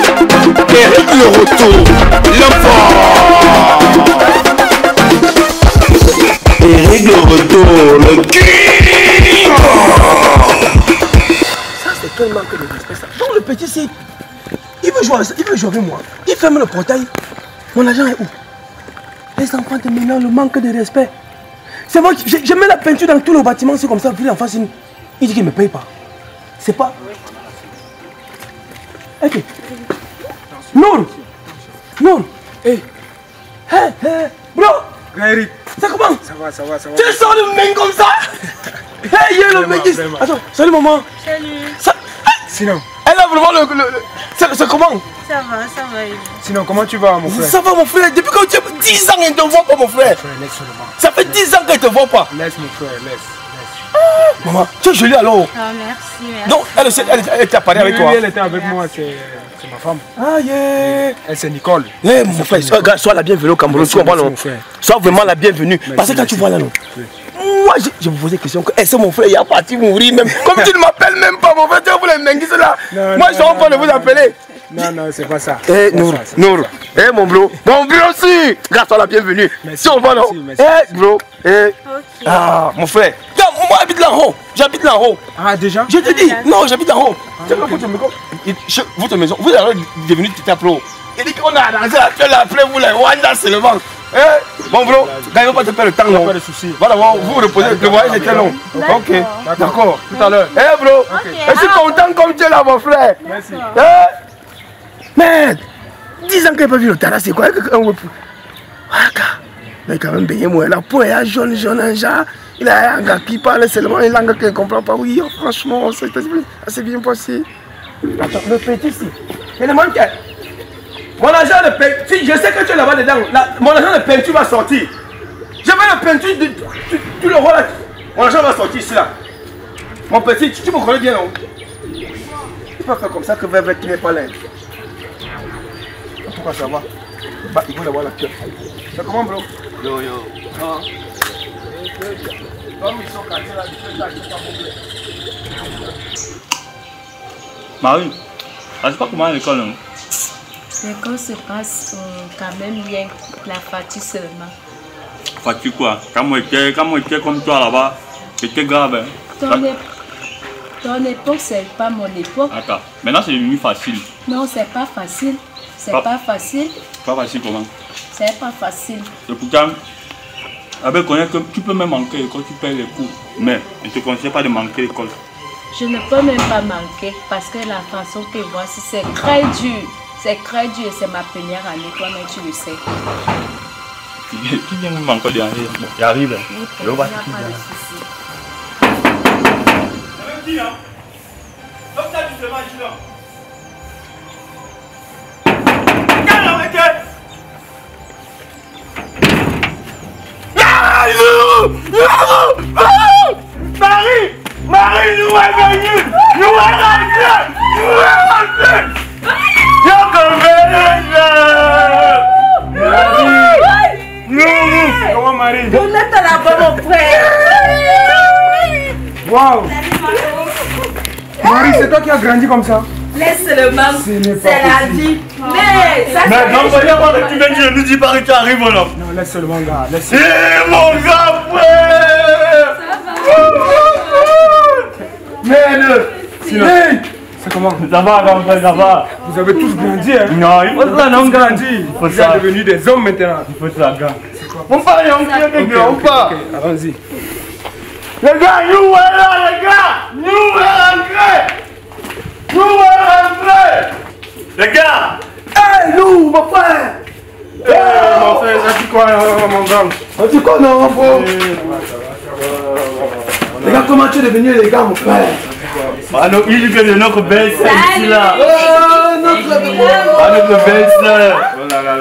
Eric le retour, l'enfant. Eric le retour, le king. Ça c'est quel manque de respect ça. Donc le petit c'est... Il veut jouer avec moi. Il ferme le portail. Mon agent est où? Les enfants te maintenant le manque de respect. C'est moi qui... Je mets la peinture dans tout le bâtiment, c'est comme ça, puis en face, il dit qu'il ne me paye pas. C'est pas... Ok. Nour. Nour. Hey. Hey, hey. Bro. Eric. C'est comment? Ça va, ça va, ça va. Tu sors de main comme ça? Hey, il y a le mec qui... Attends, salut maman. Salut. Ça... Sinon. Elle a vraiment le... C'est comment? Ça va, ça va. Sinon, comment tu vas, mon frère? Ça va, mon frère. Depuis que tu as 10 ans, elle ne te voit pas, mon frère. Laisse seulement. Ça fait 10 ans qu'elle ne te voit pas. Laisse, mon frère, laisse. Maman, tu es jolie alors. Ah, merci, merci. Donc, elle t'a parlé avec toi. Elle était avec moi, c'est ma femme. Ah, yeah. Elle, c'est Nicole. Eh, mon frère, sois la bienvenue au Cameroun. Tu comprends, non? Sois vraiment la bienvenue. Parce que quand tu vois là, non? Moi, je me posais la question que est-ce que mon frère il est parti mourir même? Comme tu ne m'appelles même pas, mon frère, tu vas vous les menguis là. Moi, je suis en train de vous appeler. Non, non, c'est pas ça. Eh, Nour, Nour. Eh, mon bro. Mon bro aussi. Garde-toi la bienvenue. Merci. Eh, bro. Eh. Ok. Ah, mon frère. Moi, j'habite là en haut. J'habite là en haut. Ah, déjà? Je te dis, non, j'habite en haut. Votre maison, vous êtes devenu Tita Pro. Il dit qu'on a arrangé la tête après vous, les Wanda, c'est le vent. Eh, bon, bro, il ne va pas te perdre le temps, non? Pas de soucis. Voilà, vous vous reposez, le voyage est très long. Ok, d'accord, tout à l'heure. Eh, bro, je suis content comme tu es là, mon frère. Merci. Mais, 10 ans qu'il n'a pas vu le terrain, c'est quoi? Mais quand même, bien, moi, la peau est jaune, un genre. Il a un gars qui parle seulement une langue qu'il ne comprend pas. Oui, franchement, c'est bien passé. Attends, le petit, si. Il demande que. Mon agent de peinture, si je sais que tu es là-bas dedans, mon agent de peinture va sortir. Je vais la peinture, tout le rôle là. Mon agent va sortir ici là. Mon petit, tu me connais bien, non? Tu peux pas faire comme ça que Vervet qui n'est pas là. Pourquoi ça va? Bah, il faut avoir la queue. C'est comment, bro? Yo, yo. Ah. Comme ils sont cassés là, ils sont Marie, je sais pas comment l'école, non? L'école se passe quand même bien, la fatigue seulement. Fatigue quoi? Quand moi j'étais comme toi là-bas, c'était grave. Hein? Ton époque, c'est pas mon époque. Attends, maintenant c'est devenu facile. Non, c'est pas facile. C'est pas facile. Pas facile comment? C'est pas facile. Et pourtant, avec connaître que tu peux même manquer l'école, tu payes les cours. Mais je ne te conseille pas de manquer l'école. Je ne peux même pas manquer parce que la façon que voici, c'est très dur. C'est très dur et c'est ma première année, toi-même tu le sais. Qui vient même encore d'y arriver? Bon, il arrive. Il n'y a pas de souci. Comme ça, justement, je suis là. Marie! Marie, nous est venue! Nous est rentrée! Nous est rentrée! Comment, Marie? Vous êtes là-bas, mon frère! Waouh! Marie, c'est toi qui as grandi comme ça? Laisse le manque, c'est la vie. Mais ça, Mais non, voyez pas que tu viens de nous dire que tu arrives là. Non, laisse seulement, gars. Laisse. Eh mon grand frère! Merde! Hey! C'est comment? Ça va, grand frère, ça va. Vous avez tous grandi, hein? Non, il faut ça, non, grandi. Il faut Vous êtes ça. devenus des hommes maintenant. Il faut ça, gars. On part, on part, on part! Allons-y. Les gars, nous voilà, les gars! Nous rentrés! Nous rentrés! Les gars! Hey, nous, mon frère! Mon frère, ça dit quoi, mon grand? On dit quoi, non, mon frère? Les gars, comment tu es devenu les gars, mon frère? Ah non, il vient de notre belle-sœur ici là. Oh, notre belle-sœur.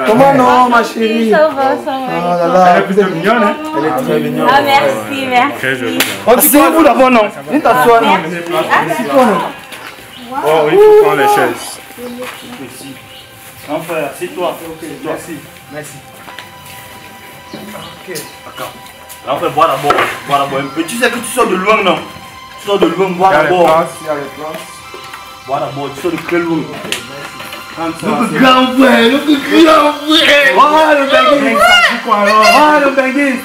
Comment non, ma chérie? ça va, ça va. Oh là là, Elle est plutôt mignonne, hein? Elle est très mignonne. Ah, merci, merci. on dit c'est vous d'abord, non? Viens t'asseoir, non? Assis-toi, non? Oh, il faut prendre les chaises. Ici. Mon frère, c'est toi. Merci. Merci. Ok. D'accord. Là, on fait boire d'abord. Boire d'abord un peu. Tu sais que tu sors de loin, non? Tu sors de loin, boire d'abord. Il y a les planches. Boire d'abord, tu sors de très loin. Notre grand frère, notre grand frère. Oh, le Benguis. Oh, le Benguis.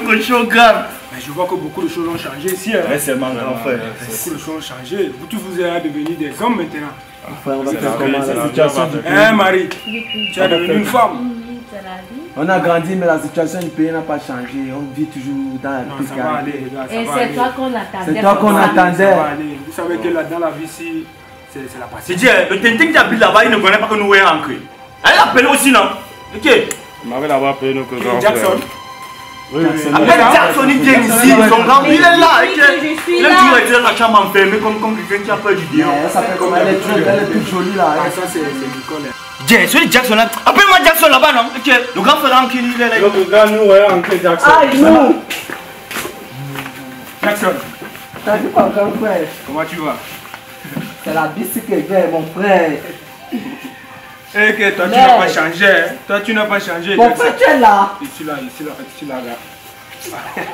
Notre chaud grave. Mais je vois que beaucoup de choses ont changé ici. Ouais, c'est mon grand frère. Beaucoup de choses ont changé. Vous tous, vous êtes devenus des hommes maintenant. Frère, on va faire comment la situation du pays. Hein, Marie? Tu es devenue une femme. C'est la vie. On a grandi, mais la situation du pays n'a pas changé. On vit toujours dans la Non, ça va aller, précarité. les gars, ça Et va c'est aller. toi qu'on attendait. C'est toi qu'on comme ça. attendait. Ça va aller. Vous savez que là, dans la vie ici, c'est la passion. C'est dit, le Tintin qui habite là-bas, il ne connaît pas que nous sommes ancrés. Elle l'appelle aussi, non? Ok. Il m'avait d'abord appelé nos grands Jackson. frères. Appelle Jackson, il vient ici. Son grand, il est là. Oui, je suis Il a là. toujours été dans la chambre enfermée comme quelqu'un qui a peur du dieu. Elle s'appelle comment? Elle est toute jolie là. Ah, ça, c'est Nicole. Jay, celui de Jackson là. Appelle-moi Jackson là-bas, non? Ok. Le grand frère Anki, il est là. Notre grand nous, ouais, Uncle Jackson. nous. Jackson, T'as vu mon grand frère? comment tu vas? C'est la bicyclette, mon frère. Eh, que toi, tu Mais- n'as pas changé. Hein? Toi, tu n'as pas changé. Mon Jackson. frère, tu es là. Ici, là, ici, là, ici, là, là.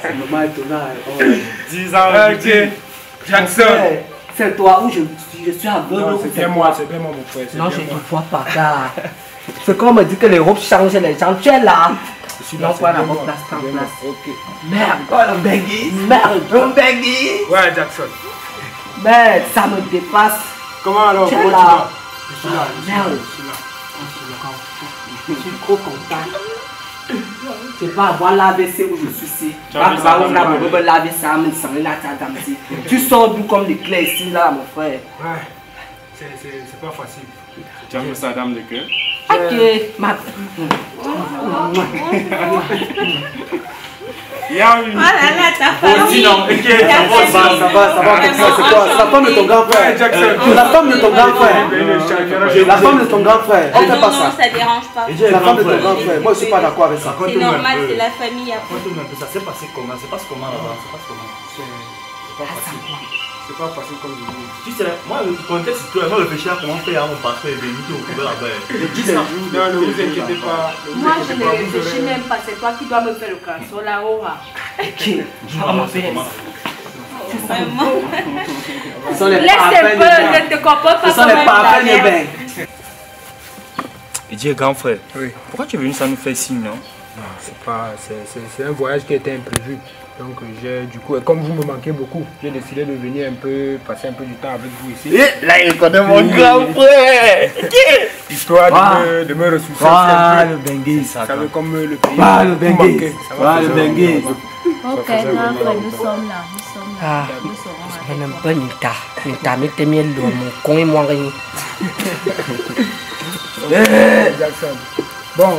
C'est maman étonnant. 10 ans, Ok. Jackson. C'est toi où je suis aveugle. Non, ou c'est c'est bien quoi? moi, c'est bien moi, mon frère. c'est Non, bien je ne moi. vois pas ça. C'est quand on me dit que les robes changent, les gens, tu es là. Ici, là, Non, c'est quoi, bien la moi, robe place, c'est bien place. moi. Ok. Merde, oh le Benguis. Merde, le Benguis. Ouais, Jackson. Merde, ça me dépasse. Comment alors? Tu es Comment tu là. vas? Je suis là. Merde. Je suis là. Je suis trop content. Je vais avoir l'AVC où je suis ici. as vu ça, Tu sors d'où comme des clés ici, là, mon frère. Ouais. C'est pas facile. Tu as mis sa dame de cœur. Ok, ma. Il y a une. Oh là là, ta famille. non, ok, Ça va, comme ça, c'est quoi? C'est la femme de ton grand frère. Ouais, Jackson. La femme de ton grand frère. La femme de ton grand frère. On fait Non, pas non, ça. ça dérange pas. La femme de ton grand frère. Moi, je suis pas d'accord avec ça. C'est normal, c'est la famille après. Ça s'est passé comment? Ça se passe comment là-bas? Ça se passe comment? C'est pas facile. C'est pas facile comme je dis. Tu sais, moi, le contexte, c'est toi, moi, réfléchir à comment faire mon parfait est venu, tu es au là-bas. Non, ne vous inquiétez pas. Ne vous Moi, je inquiétez ne pas, vous réfléchis aurez- même pas. C'est toi qui dois me faire le cancer, la aura. Vraiment. Ce sont les Laisse un parfums peu, de bain. ne te comporte Ce pas sont comme les un parfums de tanneur. bain. Il dit, grand frère, Oui. pourquoi tu es venu sans nous faire signe, non? C'est un voyage qui était imprévu. Donc, du coup, comme vous me manquez beaucoup, j'ai décidé de venir un peu, passer un peu du temps avec vous ici. Là, il connaît mon grand frère. Histoire de me ressourcer Ah, un peu. le Benguis. Vous savez, comme le pays. Ah, le vous Benguis. manquait. Ça va Ah, le faire Benguis. Ok, grand frère, nous sommes là. Nous sommes là. Ah, Nous serons je avec n'aime toi. pas Nita. Nita, mettez mieux le mon con et moi rien. Jackson. Bon,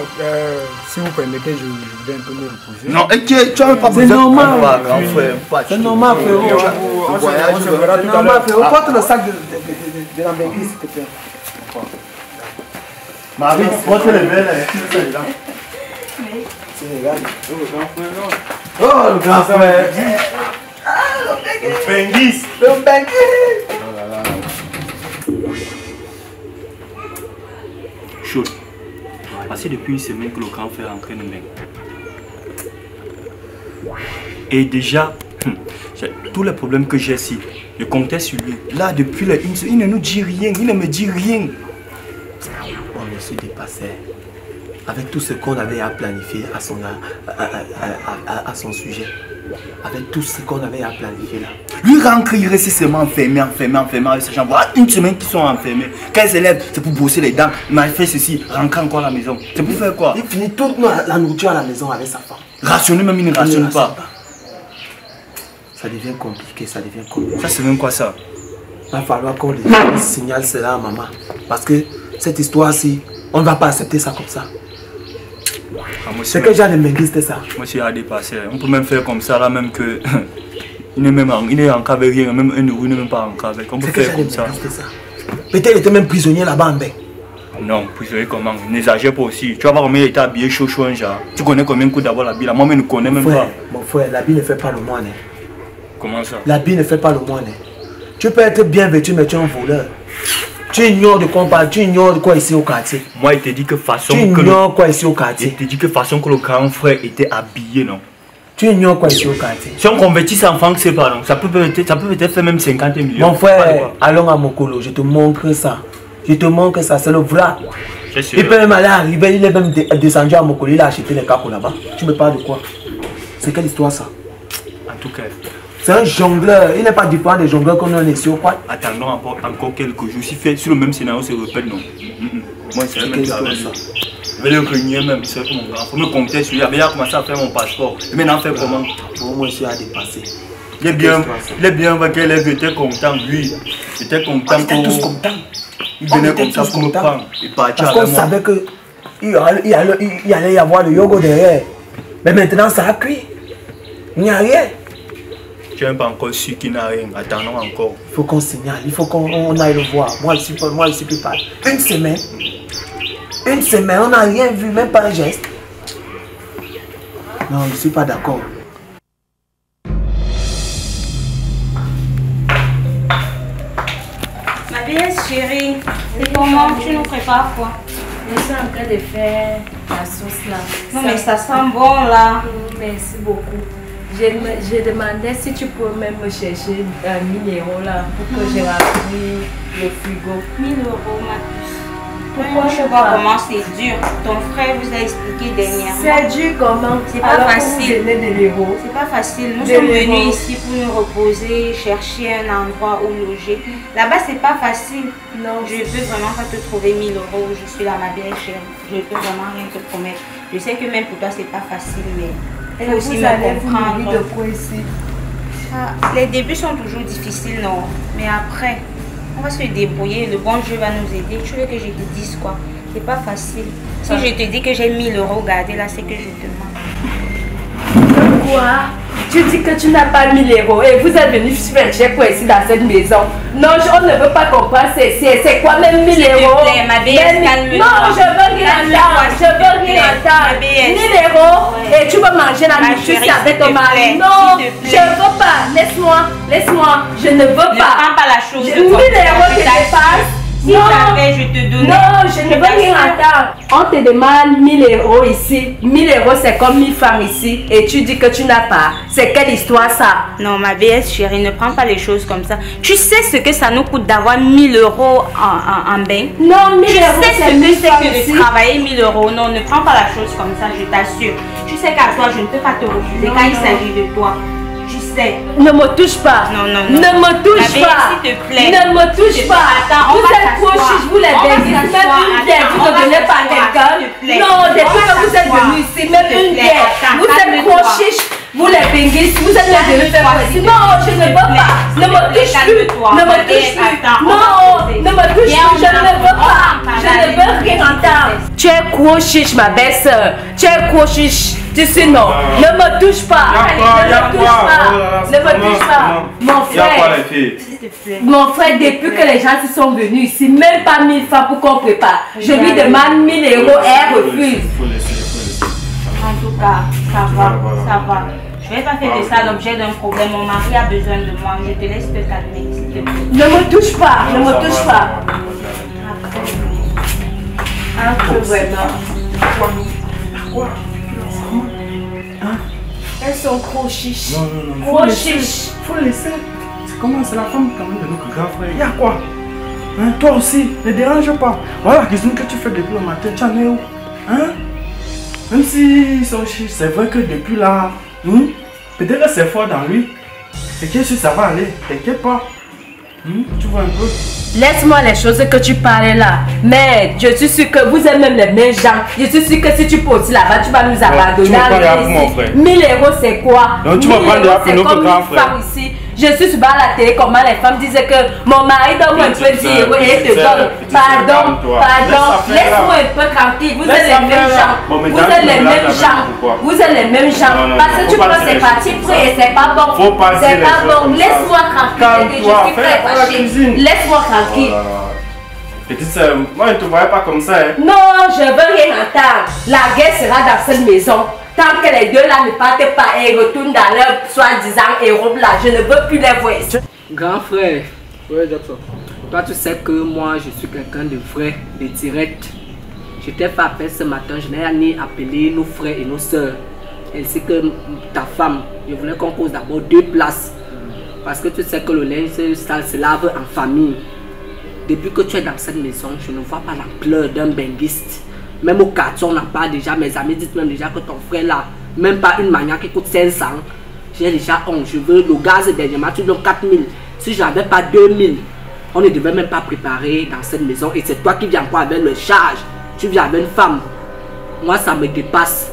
si vous permettez, je vais un peu me reposer. Non, ok, tu as pas C'est normal. grand frère. C'est normal, frérot. On se verra C'est tout à normal, l'heure. frérot. Porte le sac de la Benguis, s'il te plaît. Marie, porte le verre là. Oh, le grand frère. Benguis. Le Benguis. Chaud. Parce que depuis une semaine que le grand frère est en train de m'aider. Et déjà, tous les problèmes que j'ai ici, je comptais sur lui. Là, depuis une semaine, il ne nous dit rien, il ne me dit rien. On me suis dépassé. Avec tout ce qu'on avait à planifier à son sujet. Avec tout ce qu'on avait à planifier là. Lui rentre, il reste seulement enfermé avec ces gens. Voilà une semaine qu'ils sont enfermés. Quand ils se lèvent, c'est pour brosser les dents. Il m'a fait ceci, rentrer encore à la maison. C'est pour faire quoi? Il finit toute la nourriture à la maison avec sa femme. Rationner même, il ne rationne pas. Ça devient compliqué, ça devient compliqué. Ça, c'est même quoi ça? Il va falloir qu'on signale cela à maman. Parce que cette histoire-ci, on ne va pas accepter ça comme ça. Ah, moi, C'est que j'ai des Benguis, c'était ça. moi, je suis à dépasser. On peut même faire comme ça, là, même que. Il n'est encore avec rien, même un euro, il n'est même pas encore avec. On peut C'est que j'ai faire des comme ça. Benguis, c'était ça. Peut-être qu'il était même prisonnier là-bas en bain. Non, vous savez comment? N'exagère pas aussi. Tu vas voir combien il était habillé chaud, un genre. Tu connais combien de coups d'avoir l'habit là? Moi-même, je ne connais même pas. Mon frère, l'habit ne fait pas le moine. Comment ça? L'habit ne fait pas le moine. Tu peux être bien vêtu, mais tu es un voleur. Tu ignores de quoi on parle, tu ignores de quoi ici au quartier. Moi, il te dit que façon Tu que ignores quoi ici au il quartier. te dit que façon que le grand frère était habillé, non? Tu ignores quoi ici au quartier? Si on convertit ça en francs, c'est pas long. Ça peut peut-être faire même 50 millions. Mon frère, allons à Mokolo, je te montre ça. Je te montre ça, c'est le vrai. Il peut même aller arriver, il est même descendu à Mokolo, il a acheté les capos là-bas. Tu me parles de quoi? C'est quelle histoire ça? En tout cas. C'est un jongleur, il n'est pas différent des jongleurs qu'on a ici au quoi? Attendons encore quelques jours. Si le même scénario se répète, non. Moi, c'est même ça. Je vais le renier même, c'est mon grand. Il faut me compter sur lui. Il a commencé à faire mon passeport. Et maintenant, faire comment? Pour moi, je suis à dépasser. Il est bien, qu'elle était content, lui. Il était content. On était tous contents. Il venait comme ça pour me prendre. Il partit parce qu'on savait qu'il allait y avoir le yoga derrière. Mais maintenant, ça a cuit. Il n'y a rien. Tu n'es pas encore sûr qu'il n'y a rien. Attendons encore. Il faut qu'on signale, il faut qu'on aille le voir. Moi, je suis plus pas. Une semaine, on n'a rien vu, même pas un geste. Non, je ne suis pas d'accord. Ma belle chérie, c'est comment tu nous prépares quoi? Je suis en train de faire la sauce là. Non mais ça sent bon là. Merci beaucoup. Je demandais si tu peux même me chercher 1000 € là pour que je remplis le frigo. 1000 € ma puce. Pourquoi je vois comment c'est dur. Ton frère vous a expliqué dernièrement. C'est dur comment? C'est pas facile. C'est pas facile. Nous sommes venus ici pour nous reposer, chercher un endroit où loger. Là-bas c'est pas facile. Non. Je peux vraiment pas te trouver 1000 €. Je suis là ma belle chérie. Je peux vraiment rien te promettre. Je sais que même pour toi c'est pas facile mais il faut aussi me comprendre. De quoi ici? Les débuts sont toujours difficiles non. Mais après on va se débrouiller, le bon Dieu va nous aider. Tu veux que je te dise quoi? C'est pas facile. Si je te dis que j'ai 1000 € gardés là, c'est que je demande. Quoi? Tu dis que tu n'as pas 1000 € et vous êtes venu faire quoi ici dans cette maison? Non, on ne veut pas comprendre. C'est quoi même 1000 €? S'il te plaît, ma belle, calme-toi. Non, je veux rien entendre. Je veux rien entendre. 1000 € et tu vas manger la nourriture avec ton mari. Non, je ne veux pas. Laisse-moi. Je ne veux pas. Ne prends pas la chose. 1000 € que je passe. Si j'avais, je te donnais. Non, je ne veux rien entendre. On te demande 1000 € ici. 1000 € c'est comme 1000 francs ici. Et tu dis que tu n'as pas. C'est quelle histoire ça? Non, ma belle chérie, ne prends pas les choses comme ça. Tu sais ce que ça nous coûte d'avoir 1000 € en bain? Non, 1000 €. Tu sais ce que c'est que de travailler 1000 €. Non, ne prends pas la chose comme ça, je t'assure. Tu sais qu'à toi, je ne peux pas te refuser quand il s'agit de toi. Tu sais. Ne me touche pas. Non. Ne me touche pas. S'il te plaît. Ne me touche pas. Attends, vous êtes trop chiche, vous les bêtises. Même une bière, vous ne donnez pas à quelqu'un. Non, depuis que vous êtes venus ici, même une bière. Vous êtes trop chiche. Vous les binguistes, vous êtes les venus faire quoi? Non, je ne veux pas. Ne me touche plus. Ne me touche plus. Non, ne me touche plus. Je ne veux pas. Je ne veux rien entendre. Tu es trop chiche, ma belle soeur. Tu es trop chiche. Tu sais non. Ne me touche pas. Ne me touche pas. Mon frère, depuis que les gens se sont venus ici, même pas 1000 francs pour qu'on prépare. Je lui demande 1000 € et elle refuse. En tout cas, ça va. Je vais pas faire de ça l'objet d'un problème. Mon mari a besoin de moi. Je te laisse te calmer, s'il te plaît. Ne me touche pas. Vraiment. Quoi? Elles sont trop chiches. Non. Faut laisser. C'est comment? C'est la femme quand même de notre grand frère. Y'a quoi? Hein? Toi aussi, ne dérange pas. Voilà la cuisine que tu fais depuis le matin. Tu en es où? Hein? Même si ils sont chiches, c'est vrai que depuis là, peut-être que c'est fort dans lui. Et que si ça va aller, t'inquiète pas. Tu vois un peu. Laisse-moi les choses que tu parles là. Mais je suis sûr que vous êtes même les mêmes gens. Je suis sûr que si tu poses là-bas, tu vas nous abandonner. 1000 € c'est quoi? Donc tu vas prendre pour notre grand frère. Ici. Je suis sur la télé comment les femmes disaient que mon mari donne un peu 10 € et elle te donne. Pardon. Laisse-moi un peu tranquille. Vous êtes les mêmes gens. Vous êtes les mêmes gens. Parce que tu prends ces parties pris et c'est pas bon. C'est pas bon. Laisse-moi tranquille. Je suis très fâchée. Laisse-moi tranquille. Petite soeur, moi je ne te voyais pas comme ça. Non, je veux rien entendre. La guerre sera dans cette maison. Tant que les deux là ne partent pas et retournent dans leur soi-disant Europe là, je ne veux plus les voir. Grand frère, ouais Jackson. Toi tu sais que moi je suis quelqu'un de vrai, de direct. Je t'ai fait appel ce matin, je n'ai ni appelé nos frères et nos soeurs. ainsi que ta femme. Je voulais qu'on pose d'abord 2 places. Parce que tu sais que le linge sale se lave en famille. Depuis que tu es dans cette maison, je ne vois pas l'ampleur d'un benguiste. Même au quartier, on n'a pas déjà, mes amis disent même déjà que ton frère là, même pas une manière qui coûte 500. J'ai déjà honte, je veux le gaz dernièrement, tu donnes 4000. Si j'avais pas 2000, on ne devait même pas préparer dans cette maison. Et c'est toi qui viens encore avec le charge. Tu viens avec une femme. Moi, ça me dépasse.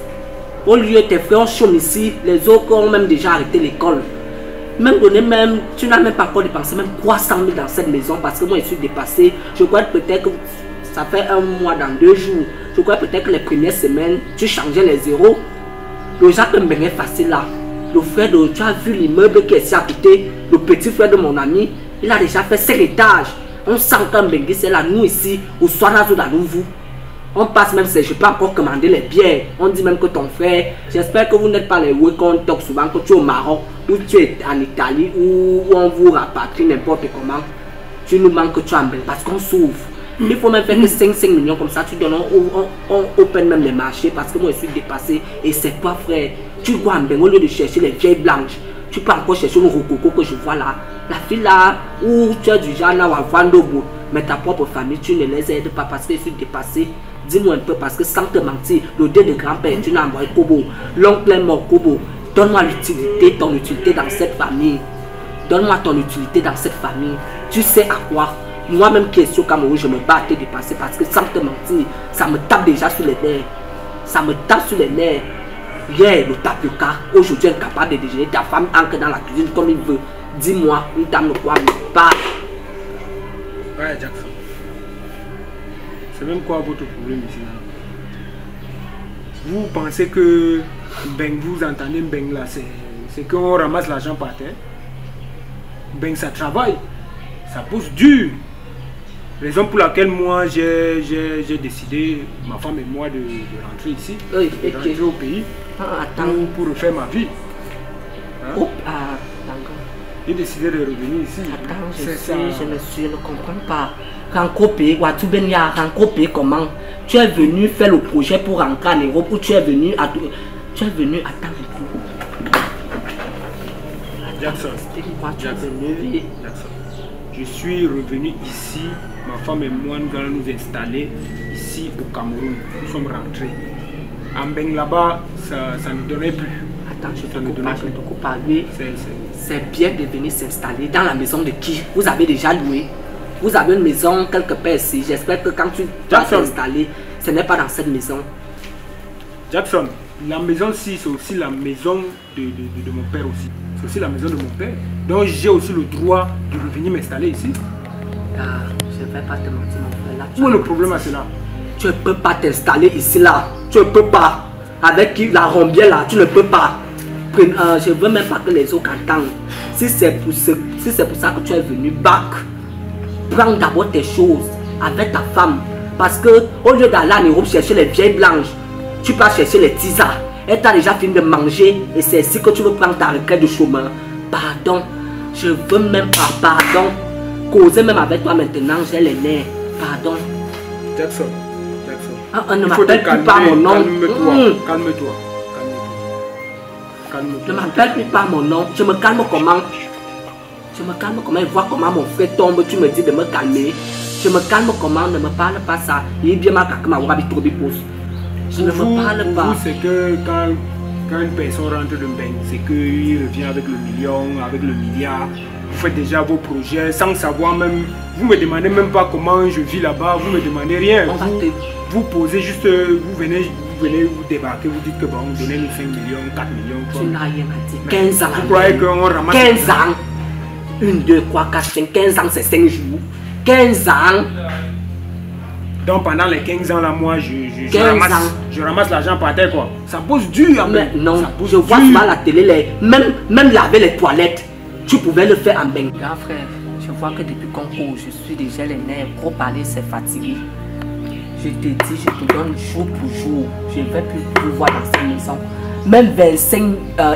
Au lieu tes frères chôment ici, les autres ont même déjà arrêté l'école. Même donné même, tu n'as même pas encore dépensé même 300 000 dans cette maison parce que moi je suis dépassé. Je crois que peut-être que ça fait un mois dans 2 jours. Je crois peut-être que les premières semaines, tu changeais les zéros. Le Jacques Mbeng est facile là. Le frère de, tu as vu l'immeuble qui est ici à côté, le petit frère de mon ami, il a déjà fait 5 étages. On sent qu'un Mbeng c'est là, nous ici, au soir là, vous. On passe même, je peux encore commander les bières. On dit même que ton frère, j'espère que vous n'êtes pas les qu'on talk souvent, que tu es au Maroc, ou tu es en Italie, ou on vous rapatrie n'importe comment. Tu nous manques que tu as un parce qu'on s'ouvre. Il faut même faire que 5 millions comme ça, tu donnes, on open même les marchés parce que moi je suis dépassé. Et c'est toi frère, tu vois un au lieu de chercher les vieilles blanches, tu peux encore chercher le rococo que je vois là. La fille là, où tu as du genre là, à vendre au bout. Mais ta propre famille, tu ne les aides pas parce que je suis dépassé. Dis-moi un peu parce que sans te mentir, le dé de grand-père, tu n'as envoyé Kobo. L'oncle est mort Kobo. Donne-moi l'utilité, ton utilité dans cette famille. Donne-moi ton utilité dans cette famille. Tu sais à quoi? Moi-même qui est sur Cameroun, je me bats à te dépasser parce que sans te mentir, ça me tape déjà sur les nerfs. Ça me tape sur les nerfs. Hier, le tapioca, aujourd'hui incapable de déjeuner, ta femme entre dans la cuisine comme il veut. Dis-moi, une dame de quoi me bat. Ouais, Jackson. C'est même quoi votre problème ici? Vous pensez que Mbeng, vous entendez Mbeng là, c'est qu'on ramasse l'argent par terre? Mbeng, ça travaille, ça pousse dur. Raison pour laquelle moi j'ai décidé, ma femme et moi, de rentrer ici, de rentrer au pays pour refaire ma vie. Hein? J'ai décidé de revenir ici. Attends, je ne comprends pas. Comment? Tu es venu faire le projet pour rentrer en Europe ou tu es venu à... Tu es venu à temps et tout. Jackson. Je suis revenu ici, ma femme et moi, nous allons nous installer ici au Cameroun. Nous sommes rentrés. En Mbeng là-bas, ça ne donnait plus. Attends, je te coupe pas. C'est bien de venir s'installer dans la maison de qui? Vous avez déjà loué? Vous avez une maison quelque part ici. J'espère que quand tu vas t'installer, ce n'est pas dans cette maison. Jackson, la maison-ci, c'est aussi la maison de mon père aussi. C'est aussi la maison de mon père. Donc j'ai aussi le droit de revenir m'installer ici. Je ne vais pas te mentir, mon frère. Où est le problème à cela? Tu ne peux pas t'installer ici là. Tu ne peux pas. Avec la rombière là, tu ne peux pas. Je ne veux même pas que les autres entendent. Si c'est pour ça que tu es venu, back. Prends d'abord tes choses avec ta femme. Parce que au lieu d'aller en Europe chercher les vieilles blanches, tu peux chercher les tisas. Elle t'a déjà fini de manger et c'est ici que tu veux prendre ta retraite de chômeur. Pardon, je veux même pas, pardon. Causer même avec toi maintenant, j'ai les nerfs. Pardon. Jackson. Ne m'appelle plus par mon nom. Calme-toi. Ne m'appelle plus par mon nom. Je me calme comment? Et vois comment mon frère tombe. Tu me dis de me calmer. Je me calme comment? Ne me parle pas ça. Je ne me parle pas. Vous, c'est que quand une personne rentre de Mbeng, c'est qu'il revient avec le million, avec le milliard. Vous faites déjà vos projets sans savoir même. Vous ne me demandez même pas comment je vis là-bas. Vous ne me demandez rien. Vous posez juste, vous venez vous débarquer, vous dites que bon, vous donnez nous 5 millions, 4 millions. Tu n'as rien à dire. 15 ans. Vous croyez qu'on ramasse 15 ans. 1, 2, 3, 4, 5. 15 ans, c'est 5 jours. 15 ans. Donc pendant les 15 ans là, moi je ramasse l'argent par terre quoi. Ça pose dur. Mais non, je vois souvent la télé, même laver les toilettes. Tu pouvais le faire en Mbeng. Grand frère, je vois que depuis qu'on court, je suis déjà les nerfs. Trop parler, c'est fatigué. Je te dis, je te donne jour pour jour. Je ne vais plus voir dans cette maison. Même 25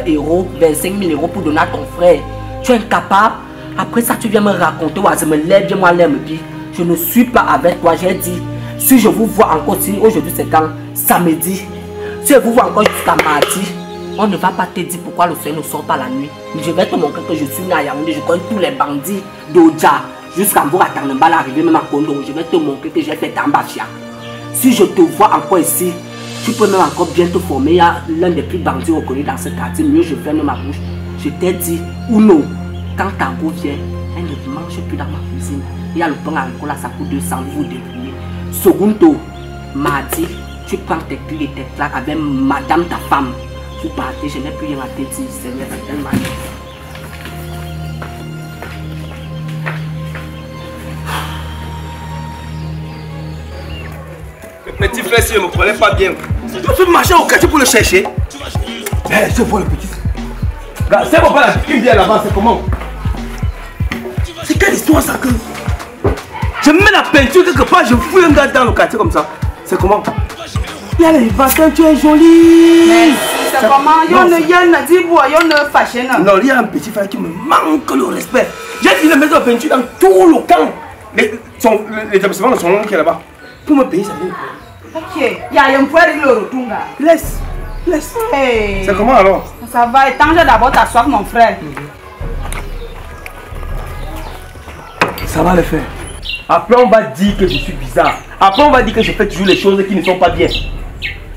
000 euros pour donner à ton frère. Tu es incapable. Après ça, tu viens me raconter. Ouais, je me lève, viens-moi l'air me dire. Je ne suis pas avec toi. J'ai dit, si je vous vois encore, si aujourd'hui c'est quand? Samedi. Si je vous vois encore jusqu'à mardi, On ne va pas te dire pourquoi le soleil ne sort pas la nuit. Mais je vais te montrer que je suis né à Yaoundé. Je connais tous les bandits d'Odja. Jusqu'à Mbour à Tarnembala arriver même à Kondo. Je vais te montrer que j'ai fait Tambafia. Si je te vois encore ici, tu peux même encore bien te former. Il y a l'un des plus bandits reconnus dans ce quartier. Mieux je ferme ma bouche. Je t'ai dit, Uno, quand ta go vient, elle ne mange plus dans ma cuisine. Il y a le pain à Nicolas, ça coûte 200, vous débrouillez. Segundo, mardi, tu prends tes clés et tes claques avec madame ta femme. Vous partez, je n'ai plus rien à te dire, Seigneur, c'est tellement mal. Le petit frère, si je ne me prenais pas bien, tu peux marcher au quartier pour le chercher. Eh, je vois le petit. C'est mon père qui vient là-bas, c'est comment? C'est quelle histoire ça que... Je mets la peinture quelque part, je fouille un gars dans le quartier comme ça. C'est comment? Il y a les vacances, tu es jolie. Mais c'est comment? Il y a un dit, il y a un fâché. Non, il y a un petit frère qui me manque le respect. J'ai fini de mettre la peinture dans tout le camp. L'établissement de son nom qui est là-bas. Pour me payer, ça vient. Ok, il y a un point de l'euro. Laisse. Hey. C'est comment alors? Ça va, et tant que d'abord ta soif, mon frère. Ça va le faire. Après, on va dire que je suis bizarre. Après, on va dire que je fais toujours les choses qui ne sont pas bien.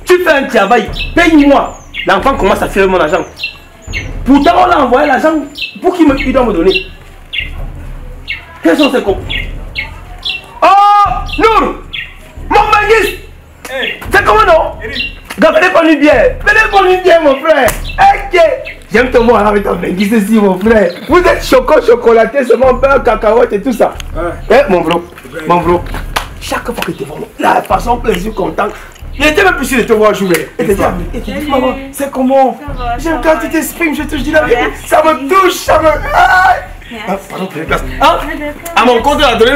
Tu fais un travail, paye-moi. L'enfant commence à faire mon argent. Pourtant, on l'a envoyé l'argent pour qu'il doit me donner. Quels sont ces cons? Oh, Nour, mon Bengis. Hey. C'est comment non? Venez prendre une bière. Venez prendre une bière, mon frère. Ok. J'aime te voir avec ton Bengis ici, mon frère. Vous êtes chocolaté, seulement pain, cacahuète et tout ça. Ouais. Eh, mon bro. Chaque fois que tu te vois, la façon plaisir, content. Il était même plus sûr de te voir jouer. Et tu dis, maman, c'est comment? J'aime quand tu t'exprimes, je te dis la vérité. Ça me touche, ça me. Ah, pardon, prenez place. Ah, à mon compte, à donner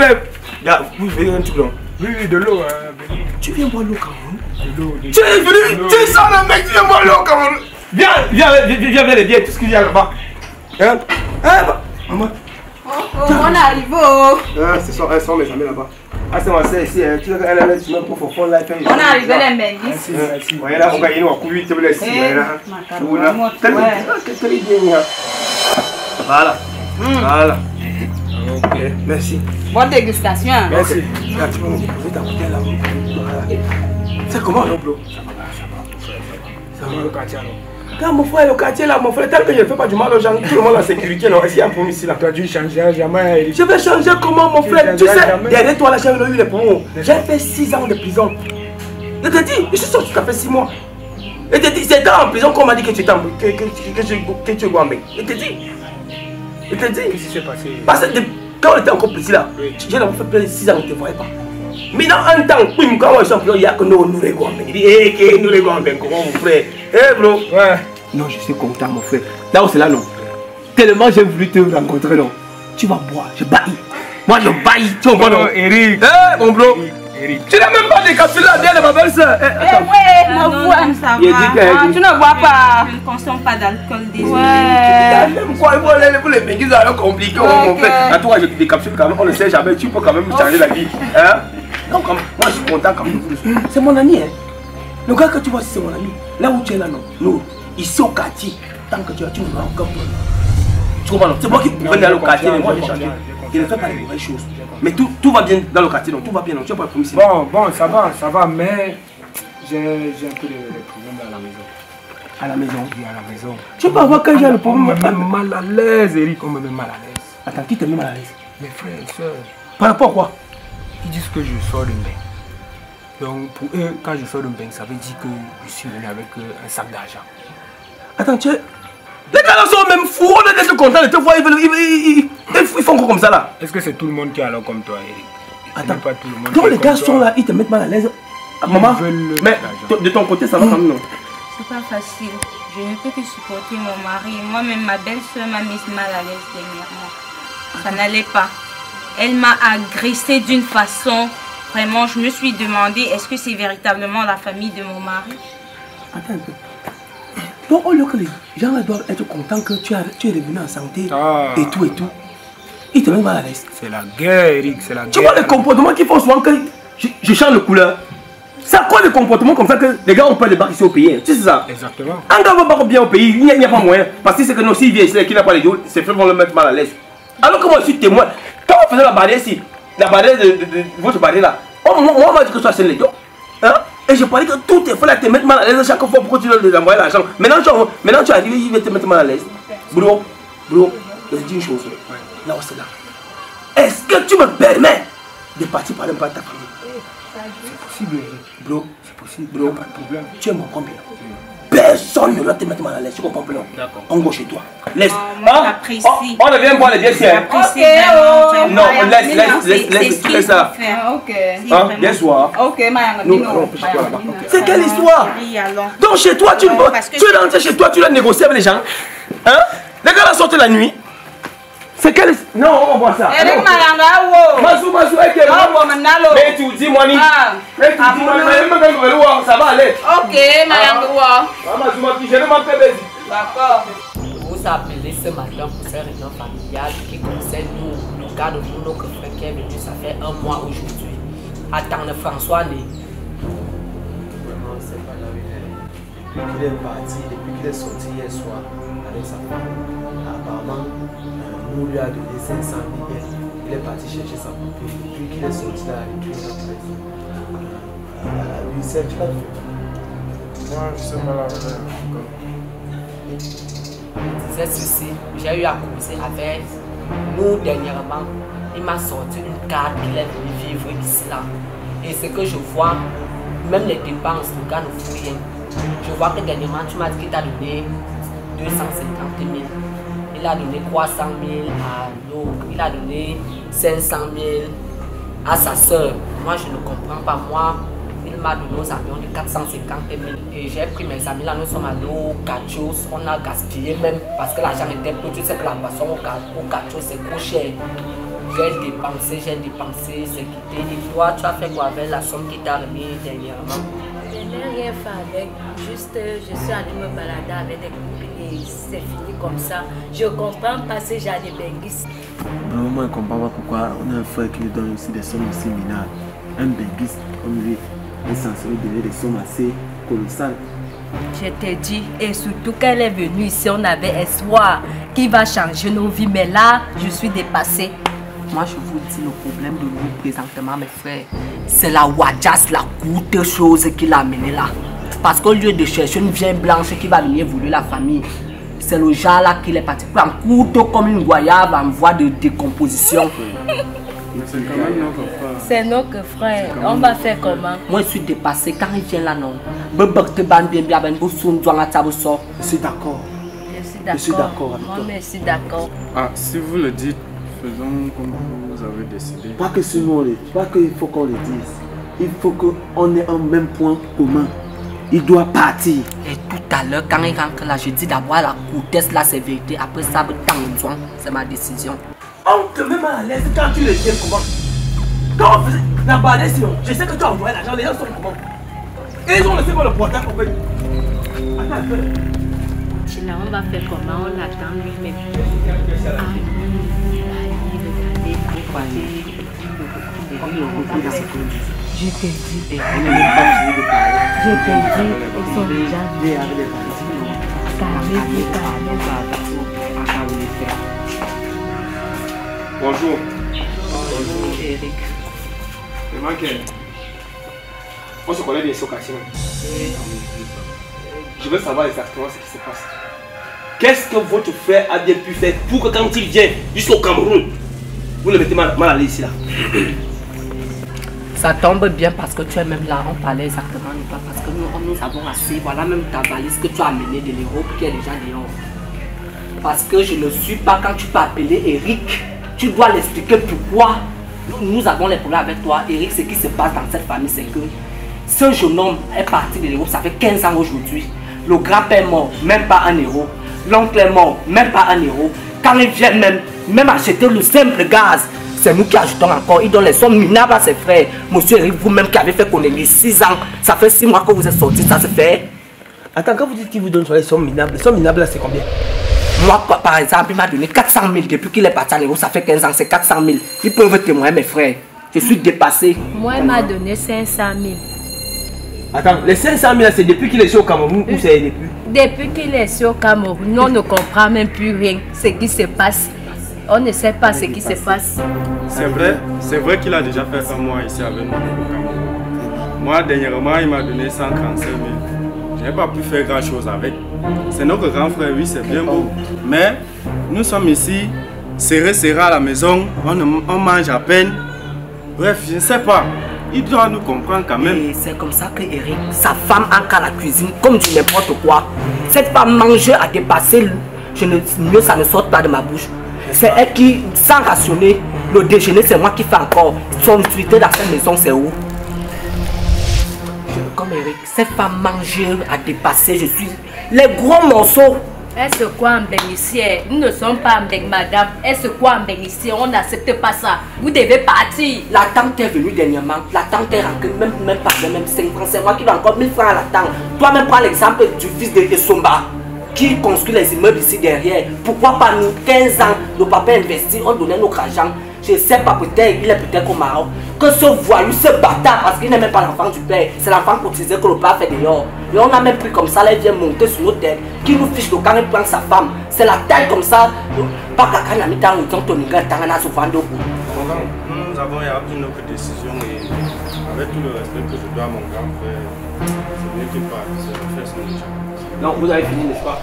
les. Vous voulez un truc là? Oui, de l'eau. Tu viens boire l'eau quand même? Tu es venu, tu sens le mec, tu viens boire l'eau quand même? Viens, tout ce qu'il y a là-bas. Hein? Maman. On arrive. Ce sont mes amis là-bas. Ah, c'est moi, c'est ici. Tu sais qu'elle est sur pour fond là. On est arrivé les Bengis. Merci. Voyez là, on va y aller, on va courir, tu veux laisser. Voilà. Ok, merci. Bonne dégustation. Merci. Là, tu peux me déposer ta bouteille là. Voilà. C'est comment, non, bro? Ça va le quartier alors. Quand mon frère, le quartier là, mon frère, tant que je ne fais pas du mal aux gens, tout le monde en sécurité, non, est-ce qu'il y a un problème ici là? Tu as dû changer, jamais. Je vais changer comment, mon frère? Tu sais, derrière toi là, j'avais eu les poumons. J'ai fait 6 ans de prison. Je te dis, je suis sorti, tu as fait 6 mois. Je te dis, c'est dans en prison qu'on m'a dit que tu es Guambé. Je te dis. Qu'est-ce qui s'est passé? Parce que quand on était encore petit là, j'ai d'abord fait plein de 6 ans, on ne te voyait pas. Mais dans un temps, quand on est champion, il y a que nous les Guambé. Il dit, hé, nous les Guambé, comment mon frère? Hé, bro. Ouais. Non, je suis content, mon frère. Là où c'est là, non. Tellement j'ai voulu te rencontrer, non. Tu vas boire, je baille. Moi, je baille. Tu vois, non? Eric. Hé, mon bro. Tu n'as même pas décapsulé la bière de ma belle-sœur. Ça va. Tu ne bois pas. Je ne consomme pas d'alcool, désolé. Ouais. Même quoi, pour les Bengis, c'est compliqué, mon frère. À toi, je te décapsule quand même, on ne sait jamais. Tu peux quand même changer la vie. Hein? Donc, moi, je suis content quand même. C'est mon ami, hein. Le gars que tu vois, c'est mon ami. Là où tu es là, non. Nous, ici au quartier, tant que tu as, tu ne vas encore pas. Tu comprends, non? C'est moi qui pouvais aller au quartier, mais moi, j'ai changé. Je ne fais pas les mauvaises choses. Mais tout va bien dans le quartier, non? Tout va bien, non? Tu n'as pas le premier signe. Bon, ça va, mais j'ai un peu de problème à la maison. À la maison? Oui, à la maison. Tu peux avoir quand j'ai le problème. On me met mal à l'aise, Eric, on me met mal à l'aise. Attends, qui te met mal à l'aise? Mes frères et sœurs. Par rapport à quoi? Ils disent que je sors d'un bain. Donc pour eux, quand je sors d'un bain, ça veut dire que je suis venu avec un sac d'argent. Attends, tu es... Les gars là sont même fous, on est contents de te voir, ils font quoi comme ça là? Est-ce que c'est tout le monde qui est alors comme toi, Eric? Attends, pas tout le monde quand les gars sont là, ils te mettent mal à l'aise. Maman, mais de ton côté, ça va quand même, non? C'est pas facile. Je ne peux que supporter mon mari. Moi-même, ma belle-soeur m'a mise mal à l'aise dernièrement. Ça n'allait pas. Elle m'a agressée d'une façon... Vraiment, je me suis demandé, est-ce que c'est véritablement la famille de mon mari? Attends un peu. Donc, au lieu que les gens doivent être contents que tu es revenu en santé et tout, ils te mettent mal à l'aise. C'est la guerre, Eric, c'est la guerre. Tu vois les comportements qui font souvent que je change de couleur. C'est quoi le comportement comme ça que les gars ont peur de barrer ici au pays? Tu sais ça? Exactement. Un gars va barrer bien au pays, il n'y a pas moyen. Parce que c'est que non, s'il vient ici et qu'il n'a pas les deux, ses frères vont le mettre mal à l'aise. Alors que moi je suis témoin. Quand on faisait la barrière ici, la barrière de votre barrière là, moi on m'a dit que tu as scellé les deux. Hein? Et je parlais que tout est fait là, te mettre mal à l'aise à chaque fois pour continuer de lui envoyer l'argent. Maintenant tu arrives, il va te mettre mal à l'aise. Bro, je te dis une chose. Là où c'est là. Est-ce que tu me permets de partir par un pas de ta famille? C'est possible. Bro, c'est possible. Bro, Pas de problème. tu es mon combien? Personne ne doit te mettre mal à l'aise, tu comprends plus non? D'accord. On go chez toi. Laisse. Moi, j'apprécie. On revient boire les bières ici. Hein? J'apprécie vraiment. Non, laisse, tu fais ça. Ok. Hein? Bien soir. Ok, Mayanga. Non, c'est quelle histoire? Donc chez toi, tu es rentré chez toi, tu l'as négocié avec les gens. Hein? Les gars là sortent la nuit. C'est quelle... Non, on va voir ça. Eric Mayanga, wow. Mazou, mais tu dis, moi, mais tu dis, moi, ça va aller. Ok, Mayanga, wow. Mazou, je ne m'en fais pas. D'accord. Vous appelez ce matin pour cette réunion familiale qui concerne nous, le cas de notre frère qui est venu, ça fait un mois aujourd'hui. Attends, François, Vraiment, c'est pas la vérité. Depuis qu'il est parti, depuis qu'il est sorti hier soir avec sa femme, apparemment, nous lui a donné 500 000 yens. Il est parti chercher sa poupée. Depuis qu'il est sorti là, il est très lui, c'est tu l'as fait. Moi, je sais pas la vérité. C'est ceci, j'ai eu à causer avec nous dernièrement. Il m'a sorti une carte qu'il est venu vivre ici là. Et ce que je vois, même les dépenses, le gars ne fout rien. Je vois que dernièrement, tu m'as dit qu'il t'a donné 250 000. Il a donné 300 000 à l'autre. Il a donné 500 000 à sa soeur. Moi, je ne comprends pas. Moi, il m'a donné aux avions de 450 000. Et j'ai pris mes amis là, nous sommes allés au Cachos. On a gaspillé même parce que l'argent était peu. Tu sais que la boisson au Cachos, c'est trop cher. J'ai dépensé, c'est quitté. Et toi, tu as fait quoi avec la somme qui t'a remis dernièrement? Je n'ai rien fait avec. Juste, je suis allée me balader avec des copines et c'est fini comme ça. Je comprends pas ce genre de benguis. Vraiment, moi, je ne comprends pas pourquoi on a un frère qui lui donne aussi des sommes aussi minables. Un benguiste comme lui est censé lui donner des sommes assez colossales. Je t'ai dit, et surtout qu'elle est venue ici, on avait espoir qu'il va changer nos vies. Mais là, je suis dépassée. Moi, je vous dis le problème de nous présentement, mes frères. C'est la Wadjas, la coûte chose qu'il a amené là. Parce qu'au lieu de chercher une vieille blanche qui va venir voler la famille, c'est le genre là qu'il est parti prendre couteau comme une goyave en voie de décomposition. C'est quand même notre frère. C'est notre frère. On va faire comment? Moi, je suis dépassé. Quand il vient là, non. Je suis d'accord. Je suis d'accord avec toi. Moi, je suis d'accord. Ah, si vous le dites, faisons comme vous avez décidé. Pas que ce nous, pas qu'il faut qu'on le dise. Il faut qu'on ait un même point commun. Il doit partir. Et tout à l'heure, quand il rentre là, je dis d'abord la coûtesse là, c'est vérité. Après ça, c'est ma décision. On te met mal à l'aise quand tu le tiens comment? Quand on faisait la balade, je sais que tu as envoyé l'argent, les gens sont comment? Et ils ont laissé moi le portable pour faire. Attends, Sinon, on va faire comment? On attend lui même. Je t'ai dit, ils sont déjà Bonjour. Bonjour Eric. On se connaît bien sur Casino. Je veux savoir exactement ce qui se passe. Qu'est-ce que votre frère a bien pu faire pour que quand il vient jusqu'au Cameroun, vous le mettez mal à l'aise ici là? Ça tombe bien parce que tu es même là, on parlait exactement de toi parce que nous avons assez. Voilà même ta valise que tu as amenée de l'Europe qui est déjà dehors. Parce que je ne suis pas, quand tu peux appeler Eric, tu dois l'expliquer pourquoi nous avons les problèmes avec toi. Eric, ce qui se passe dans cette famille, c'est que ce jeune homme est parti de l'Europe, ça fait 15 ans aujourd'hui. Le grand-père est mort, même pas 1 euro. L'oncle est mort, même pas 1 euro. Quand ils viennent même acheter le simple gaz, c'est nous qui ajoutons encore. Ils donnent les sommes minables à ses frères. Monsieur Eric, vous-même qui avez fait qu'on ait mis 6 ans, ça fait 6 mois que vous êtes sortis, ça se fait. Attends, quand vous dites qu'il vous donne sur les sommes minables là, c'est combien? Moi, par exemple, il m'a donné 400 000 depuis qu'il est parti à l'Europe, ça fait 15 ans, c'est 400 000. Ils peuvent témoigner, mes frères. Je suis dépassé. Moi, il m'a donné 500 000. Attends, les 500 000, c'est depuis qu'il est ici au Cameroun ou c'est depuis? Depuis qu'il est ici au Cameroun, on ne comprend même plus rien. Ce qui se passe. On ne sait pas ce qui se passe. C'est vrai qu'il a déjà fait un mois ici avec nous au Cameroun. Moi, dernièrement, il m'a donné 145 000. Je n'ai pas pu faire grand chose avec. C'est notre grand frère, oui, c'est bien beau. Mais nous sommes ici, serrés à la maison, on mange à peine. Bref, je ne sais pas. Il doit nous comprendre quand même. Et c'est comme ça que Eric, sa femme entre à la cuisine comme du n'importe quoi. Cette femme mange à dépasser, mieux ça ne sort pas de ma bouche. C'est elle qui, sans rationner, le déjeuner c'est moi qui fais encore. Son utilité dans cette maison c'est où? Comme Eric, cette femme mange à dépasser, je suis les gros morceaux. Est-ce quoi en bénéficiaire? Nous ne sommes pas en bénéficiaire, madame. Est-ce quoi en bénéficiaire? On n'accepte pas ça. Vous devez partir. La tante est venue dernièrement. La tante est rentrée, même pas même 5 francs. C'est moi qui dois encore 1000 francs à la tante. Toi-même prends l'exemple du fils de Somba qui construit les immeubles ici derrière. Pourquoi pas nous, 15 ans, le papa investit, on donnait notre argent. Je ne sais pas, peut-être, il est peut-être au Maroc. Que ce voyou, ce bâtard, parce qu'il n'est même pas l'enfant du père, c'est l'enfant cotisé que le père fait dehors. Et on a même pris comme ça, là, il vient monter sur nos têtes, qui nous fiche le quand il prend sa femme. C'est la taille comme ça. Pas qu'à quand on a mis dans ton nigga, t'en as souvent de goût. Nous avons pris notre décision et avec tout le respect que je dois à mon grand frère, c'est mieux qu'il parte, c'est faire son job. Non, vous avez fini, n'est-ce pas?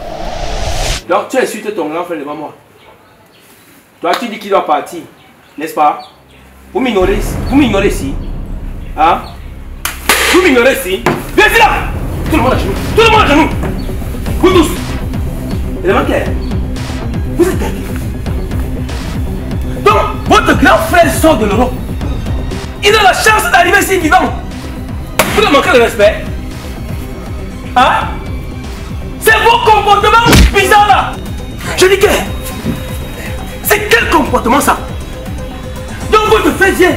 Donc tu insultes ton grand frère devant moi. Toi tu dis qu'il doit partir, n'est-ce pas? Vous m'ignorez ici. Hein? Vous m'ignorez ici. Viens ici là! Tout le monde à genoux. Tout le monde à genoux. Vous tous. Élémentaire. Vous êtes qui? Donc, votre grand frère sort de l'Europe. Il a la chance d'arriver ici vivant. Vous lui manquez de respect. Hein? C'est vos comportements bizarres là. Je dis que c'est quel comportement ça? Donc votre frère vient,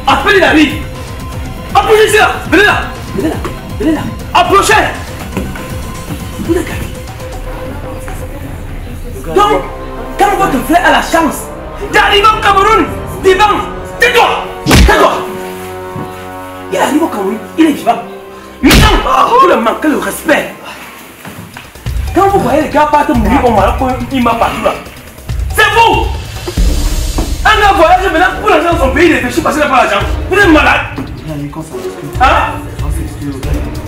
appelez la vie. Approchez ici là. Venez là. Venez là. Venez là. Approchez. Vous êtes qui? Donc, quand votre frère a la chance d'arriver au Cameroun, vivant, tais-toi. Tais-toi. Il arrive au Cameroun, il est vivant. Maintenant, vous lui manquez le respect. Quand vous voyez les gars partent mourir au Maroc, il m'a partout là. C'est vous! Un gars voyage maintenant pour l'argent dans son pays, il réfléchit parce qu'il n'a pas l'argent. Vous êtes malade! Hein?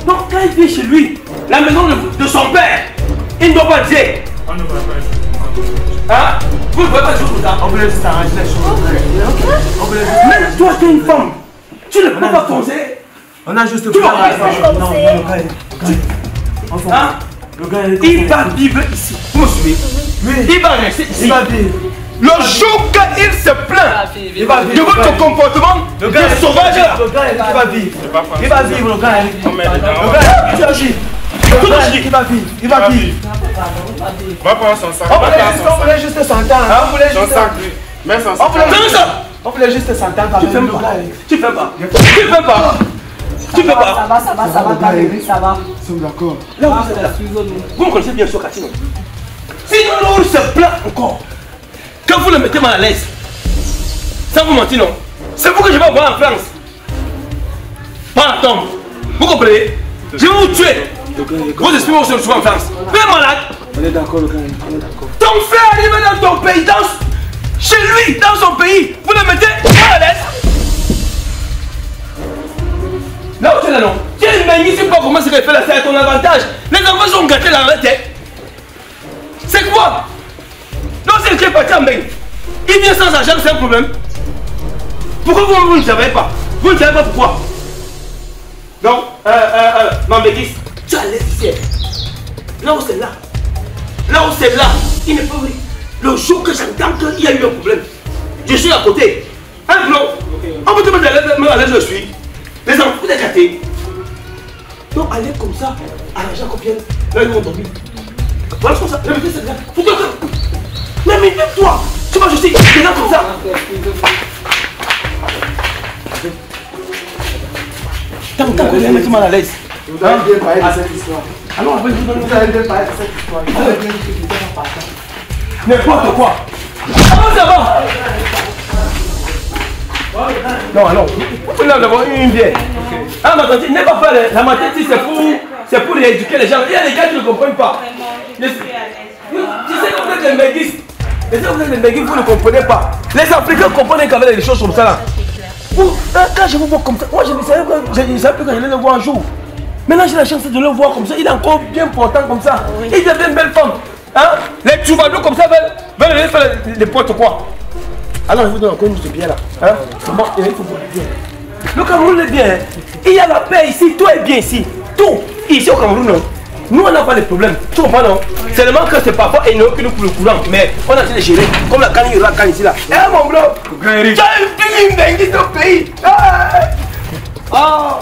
Donc quand il vient chez lui, la maison de son père, il ne doit pas dire. On ne va pas. Hein? Vous ne pouvez pas dire tout ça. On voulait juste arranger les choses. Même toi, tu es une femme. Tu ne peux pas foncer. On a juste tu vas hein? Il va vivre ici. Vous me suivez? Oui. Il va rester ici. Il va vivre. Le jour qu'il se plaint de votre comportement de sauvage là. Le gars, il va vivre. Il va vivre, le gars. Le gars, il va vivre. Il va vivre. Va prendre son sac. On voulait juste s'entendre. Son sac, lui. Mets son sac. On voulait juste s'entendre. Tu fais pas. Tu fais pas. Tu fais pas. Tu fais pas. Ça va, ça va. Nous sommes d'accord. Là, vous êtes là. Vous me connaissez bien sur Catino. Si nous se plaint encore, quand vous le mettez mal à l'aise, sans vous mentir, non? C'est vous que je vais envoyer en France. Pas la tombe. Vous comprenez? Je vais vous tuer. Vos esprits vont se retrouver en France. Vous êtes malade. On est d'accord, le gars. On est d'accord. Ton frère arrive dans ton pays, chez lui, dans son pays. Vous le mettez mal à l'aise. Là où tu es là, non? Tu es une magnifique, tu sais pas comment c'est fait là, c'est à ton avantage. Les enfants sont gâtés dans la tête. C'est quoi? Non, c'est qui est parti en bain. Il vient sans argent, c'est un problème. Pourquoi vous ne savez pas? Vous ne savez pas pourquoi? Donc, Mambékis, tu as laissé ici. Là où c'est là. Là où c'est là. Il n'est pas vrai. Le jour que j'entends qu'il y a eu un problème, je suis à côté. Un plan. On peut te mettre à l'aise, je suis. Les enfants, vous êtes gâtés. Donc, allez comme ça, arranger combien? Là, ils vont dormir. Voilà comme ça. Le métier, c'est là. Faut que. Mais toi, tu vois, je sais, t'es là comme ça. T'as mis mal à l'aise. Vous avez bien parlé de cette histoire. Alors, après, vous avez bien parlé de cette histoire. Vous avez bien dit que n'importe quoi. Comment ça va? Non, alors, vous pouvez là d'avoir une bière. Ah, ma tante, n'aie pas peur. La maternité, c'est pour rééduquer les gens. Il y a des gars qui ne comprennent pas. Tu sais que vous êtes des benguistes. Vous êtes des benguistes, vous ne comprenez pas. Les Africains comprennent qu'avec des choses comme ça là. Quand je vous vois comme ça, moi je ne savais pas que j'allais le voir un jour. Maintenant j'ai la chance de le voir comme ça. Il est encore bien portant comme ça. Il devient une belle femme. Hein? Les troubadours comme ça veulent faire les potes quoi. Alors je vous donne encore une chose bien là. Hein? Comment il faut voir bien. Le Cameroun est bien. Il y a la paix ici. Tout est bien ici. Tout. Ici au Cameroun, non. Nous on n'a pas de problème. Tu comprends non? Seulement que c'est parfois énorme qui nous coule le courant. Mais on a essayé de gérer. Comme la canne, il y aura la canne ici là. Eh mon bro. Tu as une benguiste au pays. Ah.